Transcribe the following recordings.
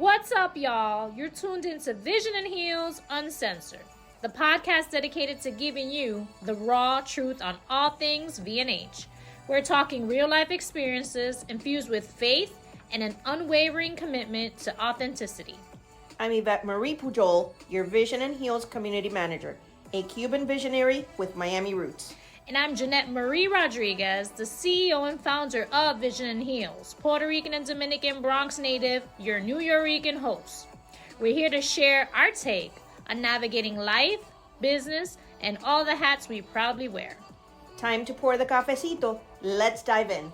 What's up, y'all? You're tuned into Vision and Heels Uncensored, the podcast dedicated to giving you the raw truth on all things V&H. We're talking real-life experiences infused with faith and an unwavering commitment to authenticity. I'm Ivette Marie Pujol, your Vision and Heels Community Manager, a Cuban visionary with Miami roots. And I'm Jeanette Marie Rodriguez, the CEO and founder of Vision and Heels, Puerto Rican and Dominican Bronx native, your New Yorican host. We're here to share our take on navigating life, business, and all the hats we proudly wear. Time to pour the cafecito. Let's dive in.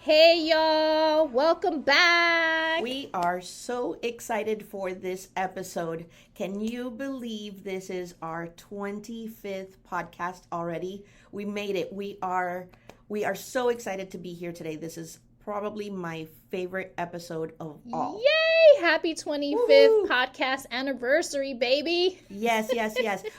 Hey y'all, welcome back. We are so excited for this episode. Can you believe this is our 25th podcast already? We made it. We are so excited to be here today. This is probably my favorite episode of all. Yay! Happy 25th podcast anniversary, baby. Yes.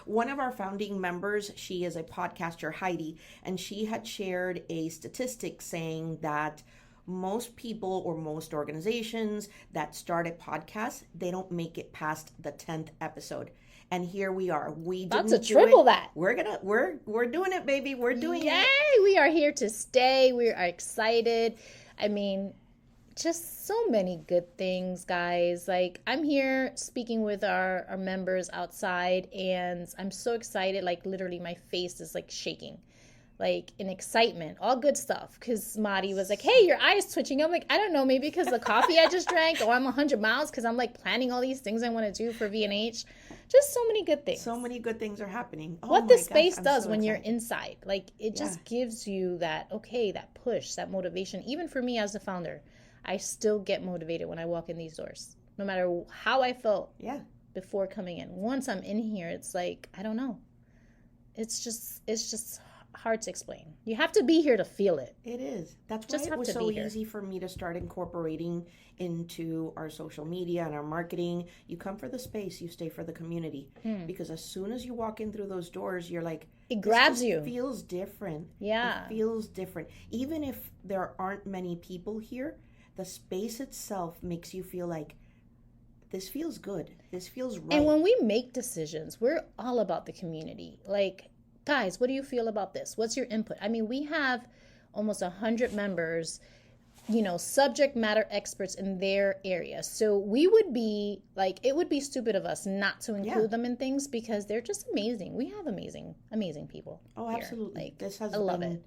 One of our founding members, she is a podcaster, Heidi, and she had shared a statistic saying that most people or most organizations that start a podcast, they don't make it past the 10th episode. And here we are. We about didn't to triple that. We're doing it, baby. We're doing it. Yay! We are here to stay. We are excited. I mean, just so many good things, guys. Like, I'm here speaking with our members outside, and I'm so excited. Like, literally, my face is, like, shaking. Like, in excitement. All good stuff. Because Madi was like, hey, your eye is twitching. I'm like, I don't know. Maybe because the coffee I just drank, or I'm 100 miles because I'm, like, planning all these things I want to do for V&H. Just so many good things. So many good things are happening. What this space does when you're inside. Like, it just gives you that, that push, that motivation. Even for me as a founder, I still get motivated when I walk in these doors. No matter how I felt before coming in. Once I'm in here, it's like, I don't know. It's just hard to explain. You have to be here to feel it. It is. That's why it was so easy for me to start incorporating into our social media and our marketing. You come for the space, you stay for the community. Because as soon as you walk in through those doors, you're like, it grabs you. It feels different. Yeah. It feels different. Even if there aren't many people here, the space itself makes you feel like, this feels good. This feels right. And when we make decisions, we're all about the community. Like, guys, what do you feel about this? What's your input? I mean, we have almost 100 members, subject matter experts in their area. So we would be like, it would be stupid of us not to include them in things because they're just amazing. We have amazing people. Oh, here. absolutely. Like, this has I love it.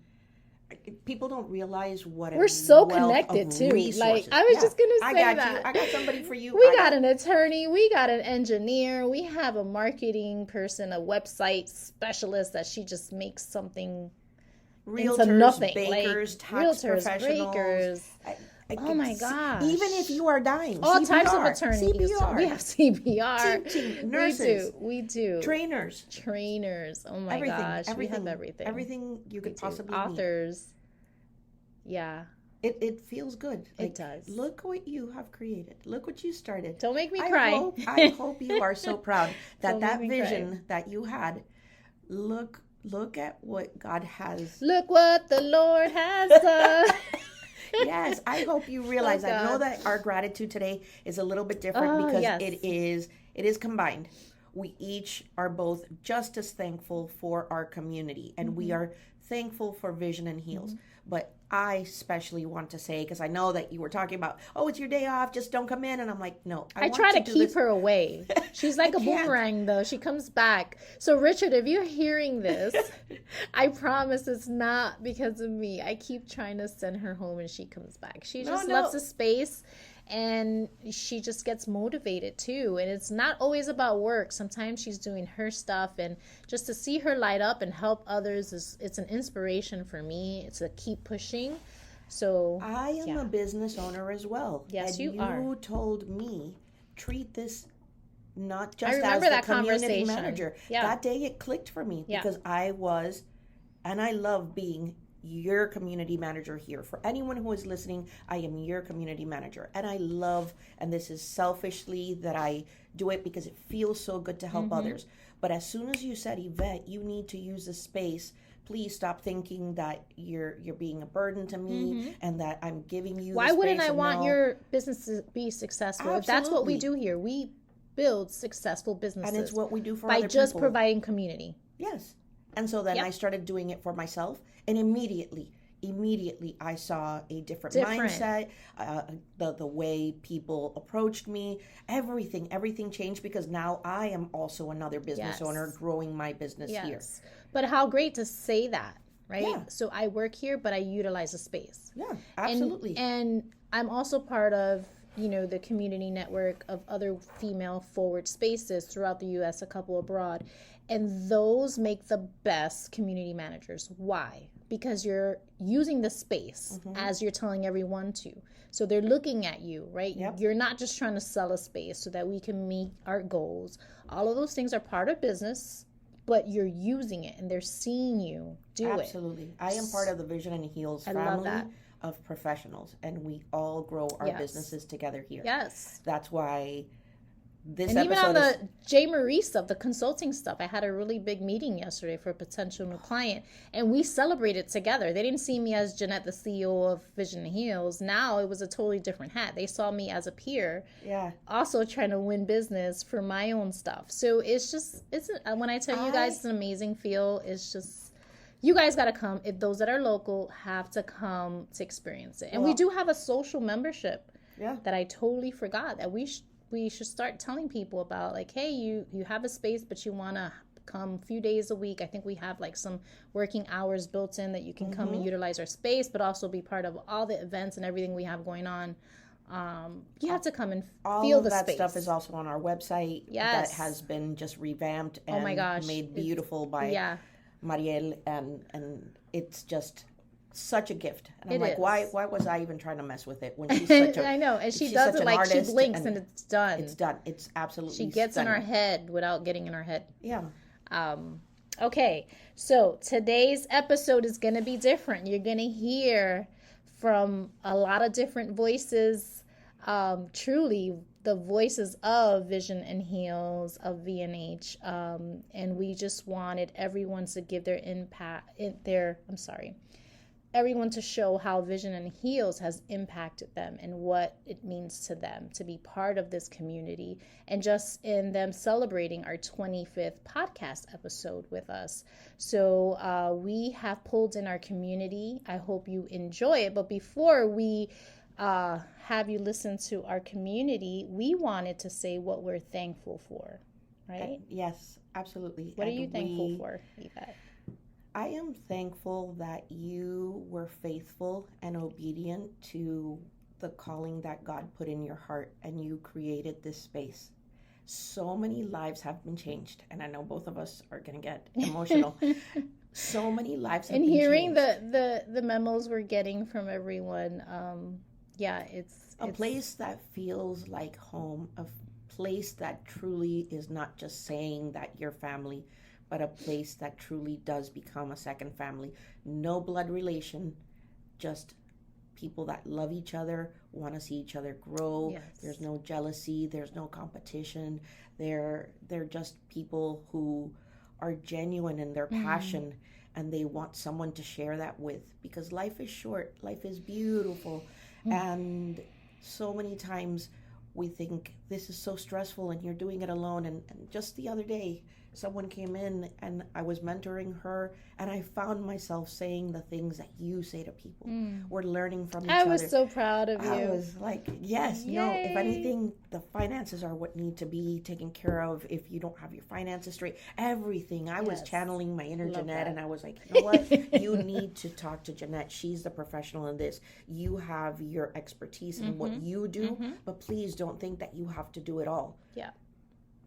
People don't realize what we're so connected too. Resources. Like, I was just gonna say I got somebody for you. We got an attorney, we got an engineer, we have a marketing person, a website specialist that she just makes something into nothing. Bakers, like tax professionals. Bakers. Oh my gosh. Even if you are dying. All CPR, types of attorneys. CPR. We have CPR. Teaching, nurses. We do. Trainers. Oh my gosh. We have everything. Everything you could possibly Authors. Need. Yeah. It feels good. It does. Look what you have created. Look what you started. Don't make me cry. I hope you are so proud that vision cry. that you had. Look at what God has. Look what the Lord has done. Yes, I hope you realize. I know that our gratitude today is a little bit different because it is combined. We each are both just as thankful for our community, and we are thankful for Vision and Heels. But I especially want to say, because I know that you were talking about, it's your day off, just don't come in. And I'm like, no. I try to keep her away. She's like a boomerang, though. She comes back. So, Richard, if you're hearing this, I promise it's not because of me. I keep trying to send her home and she comes back. She just loves the space. And she just gets motivated too. And it's not always about work. Sometimes she's doing her stuff, and just to see her light up and help others it's an inspiration for me. It's a keep pushing. So I am a business owner as well. Yes, and you are. You told me treat this not just I remember as that the community conversation. manager. Yeah. That day it clicked for me because I was, and I love being your community manager here. For anyone who is listening, I am your community manager. And I love, and this is selfishly that I do it because it feels so good to help others. But as soon as you said, Ivette, you need to use the space please stop thinking that you're being a burden to me and that I'm giving you Why the wouldn't space. I want your business to be successful? Absolutely. If that's what we do here, we build successful businesses. And it's what we do for by other just people. Providing community. Yes. And so then I started doing it for myself, and immediately I saw a different mindset, the way people approached me, everything changed, because now I am also another business owner growing my business here. But how great to say that, right? Yeah. So I work here, but I utilize the space. Yeah, absolutely. And I'm also part of, the community network of other female forward spaces throughout the U.S., a couple abroad. And those make the best community managers. Why? Because you're using the space as you're telling everyone to. So they're looking at you, right? Yep. You're not just trying to sell a space so that we can meet our goals. All of those things are part of business, but you're using it and they're seeing you do it. Absolutely. I am part of the Vision and Heels family of professionals, and we all grow our businesses together here. Yes. That's why this and episode even on the J. Marie stuff, the consulting stuff, I had a really big meeting yesterday for a potential new client, and we celebrated together. They didn't see me as Jeanette, the CEO of Vision and Heels. Now it was a totally different hat. They saw me as a peer, also trying to win business for my own stuff. So when I tell you guys it's an amazing feel, it's just, you guys got to come. If those that are local have to come to experience it. And we do have a social membership that I totally forgot that we should start telling people about, like, hey, you have a space, but you want to come a few days a week. I think we have like some working hours built in that you can come and utilize our space, but also be part of all the events and everything we have going on. You have to come and feel the space. All of that stuff is also on our website. Yes. That has been just revamped and oh my gosh. made beautiful by Mariel, and it's just such a gift. And I'm like, why was I even trying to mess with it when she's such a I know, and she does it like she blinks and it's done. It's done. It's absolutely She gets stunning. in our head without getting in our head. Yeah. Okay, so today's episode is going to be different. You're going to hear from a lot of different voices, truly the voices of Vision and Heels, of V&H, and we just wanted everyone to give their everyone to show how Vision and Heels has impacted them and what it means to them to be part of this community, and just in them celebrating our 25th podcast episode with us. So we have pulled in our community. I hope you enjoy it. But before we have you listen to our community, we wanted to say what we're thankful for, right? Yes, absolutely. What are you thankful for, Ivette? I am thankful that you were faithful and obedient to the calling that God put in your heart, and you created this space. So many lives have been changed, and I know both of us are going to get emotional. So many lives have been changed. And hearing the memos we're getting from everyone, it's a place that feels like home, a place that truly is not just saying that you're family, but a place that truly does become a second family. No blood relation, just people that love each other, want to see each other grow. Yes. There's no jealousy, there's no competition. They're just people who are genuine in their passion, and they want someone to share that with, because life is short, life is beautiful. And so many times we think this is so stressful and you're doing it alone. And just the other day, someone came in and I was mentoring her, and I found myself saying the things that you say to people. We're learning from each other. I was so proud of you. I was like, yes, Yay. no, if anything, the finances are what need to be taken care of. If you don't have your finances straight, everything. I was channeling my inner Jeanette, and I was like, you know what? You need to talk to Jeanette. She's the professional in this. You have your expertise in what you do, but please don't think that you have to do it all. Yeah.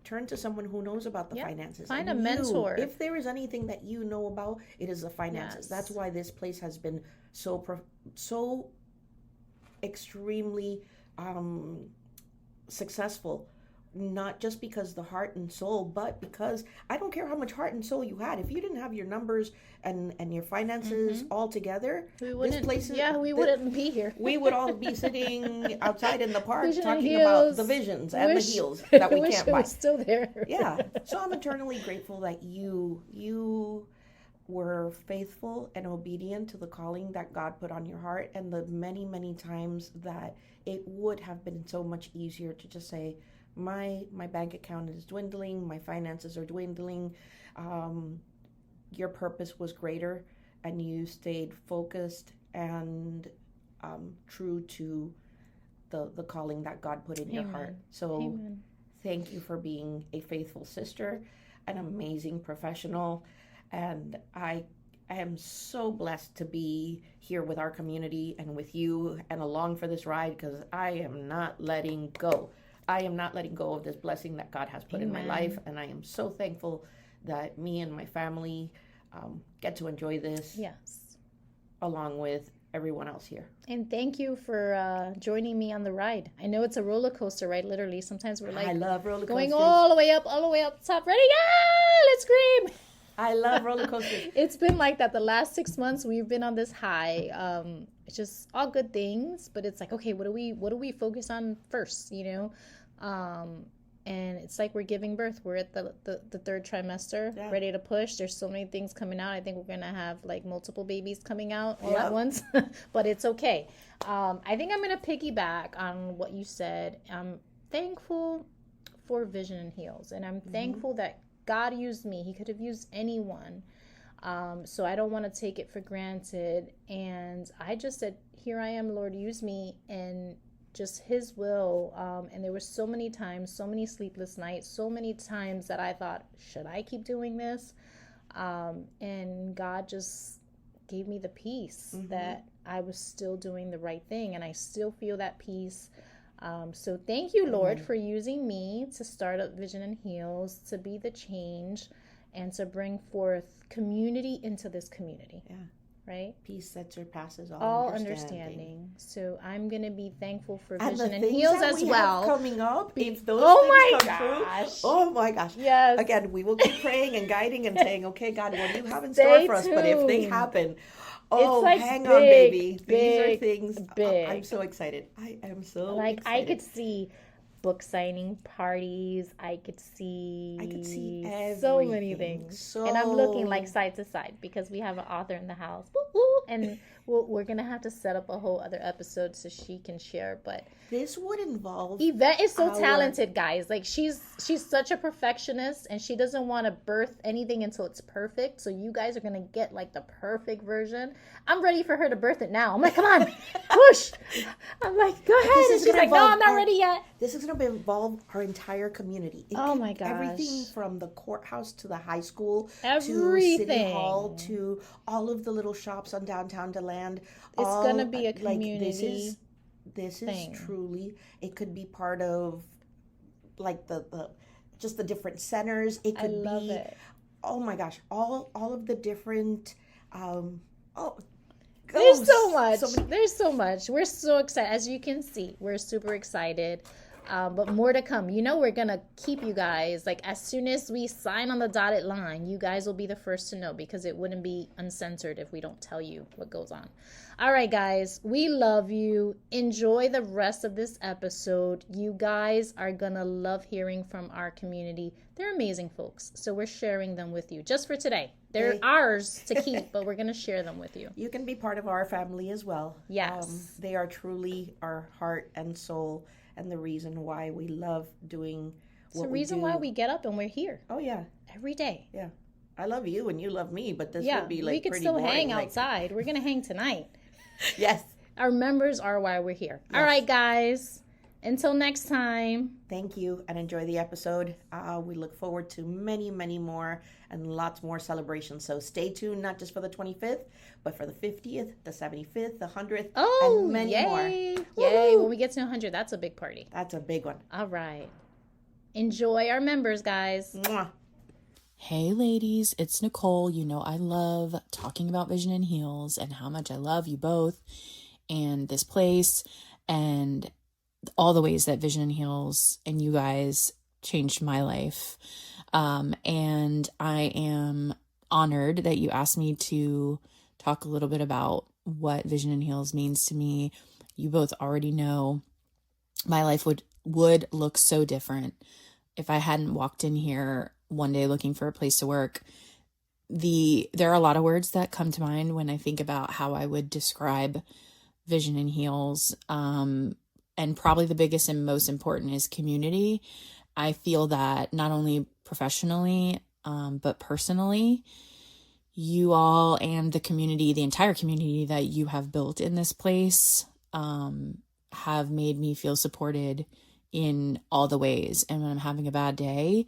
Turn to someone who knows about the finances. Find a mentor. If there is anything that you know about, it is the finances. Yes. That's why this place has been so extremely successful. Not just because the heart and soul, but because I don't care how much heart and soul you had. If you didn't have your numbers and your finances all together, we wouldn't be here. We would all be sitting outside in the park talking about the visions and the heels that we can't buy. Still there. Yeah. So I'm eternally grateful that you were faithful and obedient to the calling that God put on your heart, and the many, many times that it would have been so much easier to just say, my bank account is dwindling, my finances are dwindling. Your purpose was greater, and you stayed focused and true to the calling that God put in your heart. So Amen. Thank you for being a faithful sister, an amazing professional, and I am so blessed to be here with our community and with you and along for this ride, because I am not letting go. I am not letting go of this blessing that God has put in my life, and I am so thankful that me and my family get to enjoy this. Yes. Along with everyone else here. And thank you for joining me on the ride. I know it's a roller coaster ride, literally. Sometimes we're like, I love roller coasters. Going all the way up top. Ready? Yeah, let's scream. I love roller coasters. It's been like that the last 6 months. We've been on this high. It's just all good things, but it's like, okay, what do we focus on first? And it's like we're giving birth. We're at the third trimester, ready to push. There's so many things coming out. I think we're going to have like multiple babies coming out all at once, but it's okay. I think I'm going to piggyback on what you said. I'm thankful for Vision and Heals, and I'm thankful that God used me. He could have used anyone. So I don't want to take it for granted. And I just said, here I am, Lord, use me, and just his will. And there were so many times, so many sleepless nights, so many times that I thought, should I keep doing this? And God just gave me the peace that I was still doing the right thing, and I still feel that peace. So thank you, Lord, for using me to start up Vision and Heals, to be the change, and to bring forth community into this community. Yeah. Right? Peace that surpasses all understanding. So I'm going to be thankful for and Vision and Heals as well. Coming up, if those things come true, oh my gosh. Yes. Again, we will keep praying and guiding and saying, okay, God, what do you have in store for us? But if they happen, like hang on, baby. These are things. Big. I'm so excited. I am so excited. I could see book signing parties. I could see everything. So many things. And I'm looking like side to side because we have an author in the house. Woo-hoo. And we're going to have to set up a whole other episode so she can share. But this would involve... Yvette is so talented, guys. Like, she's such a perfectionist, and she doesn't want to birth anything until it's perfect. So you guys are going to get, like, the perfect version. I'm ready for her to birth it now. I'm like, come on, push. I'm like, go ahead. And she's like, no, I'm not ready yet. This is going to involve our entire community. My gosh. Everything from the courthouse to the high school to City Hall to all of the little shops on downtown DeLand. It's going to be a community. This is truly, it could be part of like the just the different centers. It could be it. Oh my gosh, all of the different there's so much. There's so much. We're so excited. As you can see, we're super excited. But more to come. We're going to keep you guys, like, as soon as we sign on the dotted line, you guys will be the first to know, because it wouldn't be uncensored if we don't tell you what goes on. All right, guys, we love you. Enjoy the rest of this episode. You guys are going to love hearing from our community. They're amazing folks, so we're sharing them with you just for today. They're ours to keep, but we're going to share them with you. You can be part of our family as well. Yes. They are truly our heart and soul, and the reason why we love doing what we do. It's the reason why we get up and we're here. Oh, yeah. Every day. Yeah. I love you and you love me, but this would be like we could pretty still boring, hang outside. We're going to hang tonight. Yes. Our members are why we're here. Yes. All right, guys. Until next time. Thank you, and enjoy the episode. We look forward to many, many more and lots more celebrations. So stay tuned, not just for the 25th, but for the 50th, the 75th, the 100th, and many more. Yay. Woo-hoo. When we get to 100, that's a big party. That's a big one. All right. Enjoy our members, guys. Mwah. Hey ladies, it's Nicole. I love talking about Vision and Heals and how much I love you both and this place and all the ways that Vision and Heals and you guys changed my life. And I am honored that you asked me to talk a little bit about what Vision and Heals means to me. You both already know my life would look so different if I hadn't walked in here one day looking for a place to work there are a lot of words that come to mind when I think about how I would describe Vision in Heels. And probably the biggest and most important is community. I feel that not only professionally, but personally, you all and the community, the entire community that you have built in this place, have made me feel supported in all the ways. And when I'm having a bad day,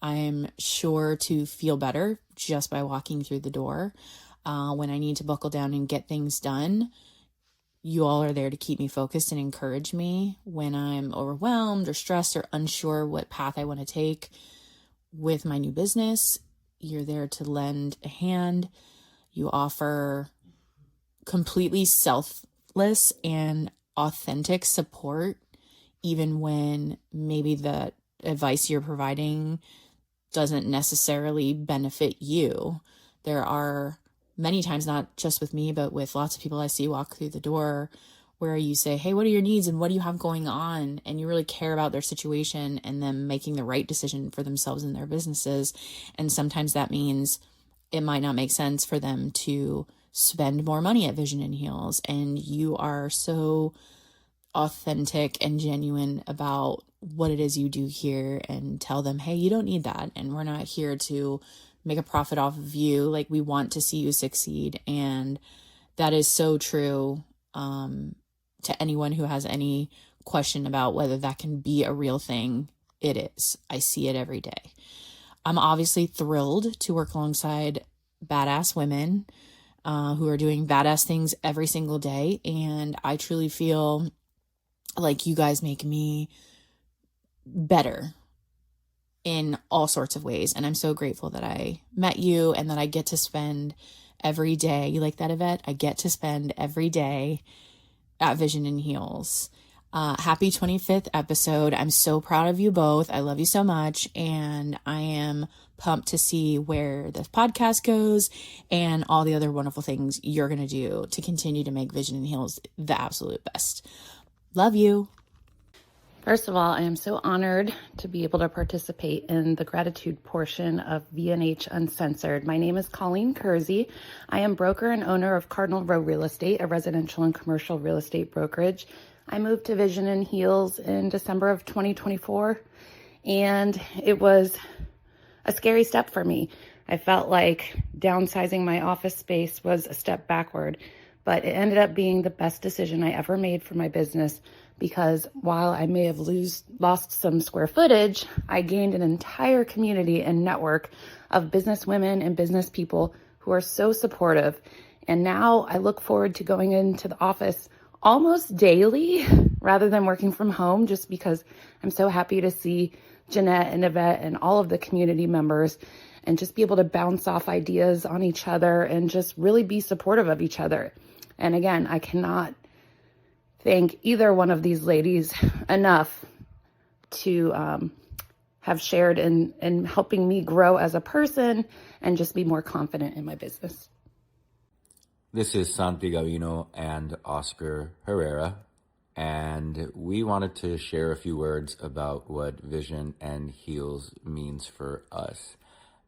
I'm sure to feel better just by walking through the door. When I need to buckle down and get things done, you all are there to keep me focused and encourage me when I'm overwhelmed or stressed or unsure what path I want to take with my new business. You're there to lend a hand. You offer completely selfless and authentic support, even when maybe the advice you're providing doesn't necessarily benefit you. There are many times, not just with me, but with lots of people I see walk through the door, where you say, hey, what are your needs and what do you have going on? And you really care about their situation and them making the right decision for themselves and their businesses. And sometimes that means it might not make sense for them to spend more money at Vision in Heels. And you are so authentic and genuine about what it is you do here and tell them, hey, you don't need that. And we're not here to make a profit off of you. Like, we want to see you succeed. And that is so true, to anyone who has any question about whether that can be a real thing. It is. I see it every day. I'm obviously thrilled to work alongside badass women who are doing badass things every single day. And I truly feel like you guys make me better in all sorts of ways. And I'm so grateful that I met you and that I get to spend every day. You like that, Yvette? I get to spend every day at Vision in Heels. Happy 25th episode. I'm so proud of you both. I love you so much. And I am pumped to see where this podcast goes and all the other wonderful things you're going to do to continue to make Vision in Heels the absolute best. Love you. First of all, I am so honored to be able to participate in the gratitude portion of V&H Uncensored. My name is Colleen Kersey. I am broker and owner of Cardinal Row Real Estate, a residential and commercial real estate brokerage. I moved to Vision in Heels in December of 2024, and it was a scary step for me. I felt like downsizing my office space was a step backward, but it ended up being the best decision I ever made for my business, because while I may have lost some square footage, I gained an entire community and network of business women and business people who are so supportive. And now I look forward to going into the office almost daily rather than working from home, just because I'm so happy to see Jeanette and Ivette and all of the community members and just be able to bounce off ideas on each other and just really be supportive of each other. And again, I cannot thank either one of these ladies enough to have shared in helping me grow as a person and just be more confident in my business. This is Santi Gavino and Oscar Herrera, and we wanted to share a few words about what Vision and Heels means for us.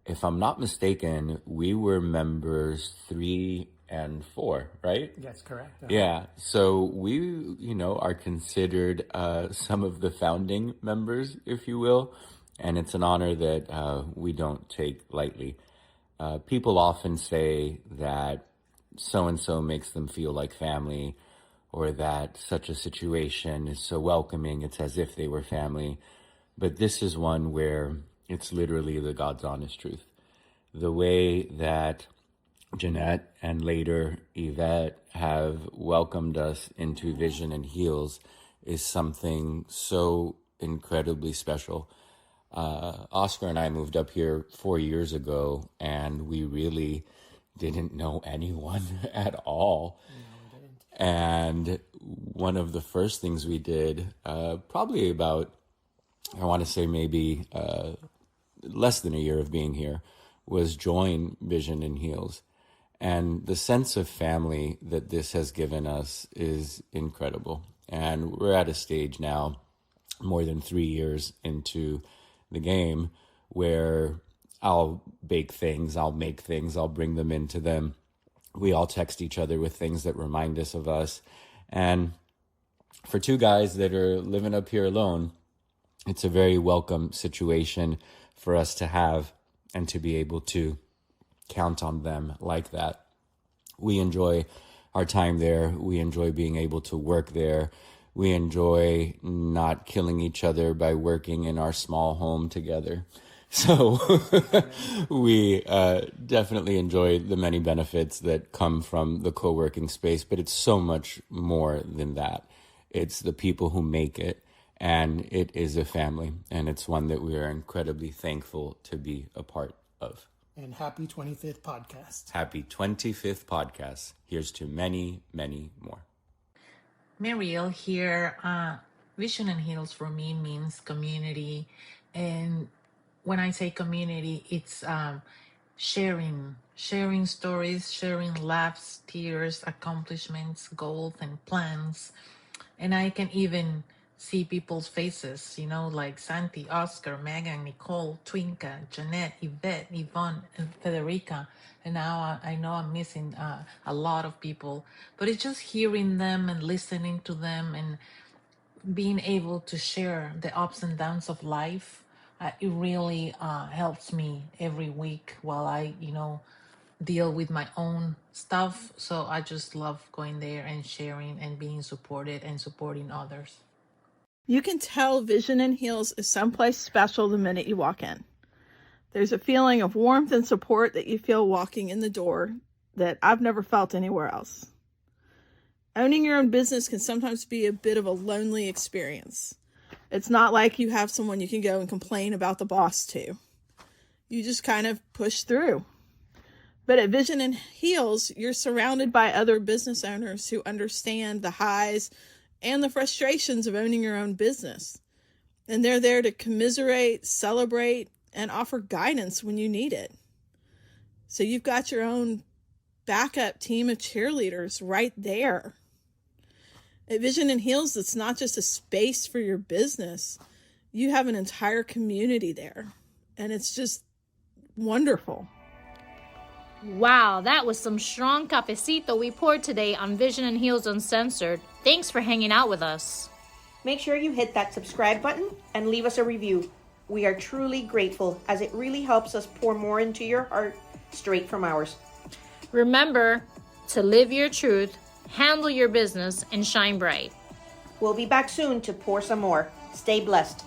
If I'm not mistaken, we were members 3 and 4, right? That's correct. Yeah. So we, are considered some of the founding members, if you will. And it's an honor that we don't take lightly. People often say that so-and-so makes them feel like family, or that such a situation is so welcoming, it's as if they were family. But this is one where it's literally the God's honest truth. The way that Jeanette and later Ivette have welcomed us into Vision and Heels is something so incredibly special. Oscar and I moved up here 4 years ago, and we really didn't know anyone at all. No, we didn't. And one of the first things we did, probably about, I want to say maybe less than a year of being here, was join Vision and Heels. And the sense of family that this has given us is incredible. And we're at a stage now, more than 3 years into the game, where I'll bake things, I'll make things, I'll bring them into them. We all text each other with things that remind us of us. And for two guys that are living up here alone, it's a very welcome situation for us to have and to be able to count on them like that. We enjoy our time there. We enjoy being able to work there. We enjoy not killing each other by working in our small home together. So we definitely enjoy the many benefits that come from the co-working space, but it's so much more than that. It's the people who make it, and it is a family, and it's one that we are incredibly thankful to be a part of. And happy 25th podcast. Happy 25th podcast. Here's to many, many more. Mariel here. Vision and Heals for me means community. And when I say community, it's sharing stories, sharing laughs, tears, accomplishments, goals, and plans. And I can even see people's faces, like Santi, Oscar, Megan, Nicole, Twinka, Jeanette, Ivette, Yvonne, and Federica. And now I know I'm missing a lot of people, but it's just hearing them and listening to them and being able to share the ups and downs of life. It really helps me every week while I, deal with my own stuff. So I just love going there and sharing and being supported and supporting others. You can tell Vision and Heals is someplace special the minute you walk in. There's a feeling of warmth and support that you feel walking in the door that I've never felt anywhere else. Owning your own business can sometimes be a bit of a lonely experience. It's not like you have someone you can go and complain about the boss to. You just kind of push through. But at Vision and Heals, you're surrounded by other business owners who understand the highs and the frustrations of owning your own business. And they're there to commiserate, celebrate, and offer guidance when you need it. So you've got your own backup team of cheerleaders right there. At Vision and Heals, it's not just a space for your business. You have an entire community there. And it's just wonderful. Wow, that was some strong cafecito we poured today on Vision and Heals Uncensored. Thanks for hanging out with us. Make sure you hit that subscribe button and leave us a review. We are truly grateful, as it really helps us pour more into your heart straight from ours. Remember to live your truth, handle your business, and shine bright. We'll be back soon to pour some more. Stay blessed.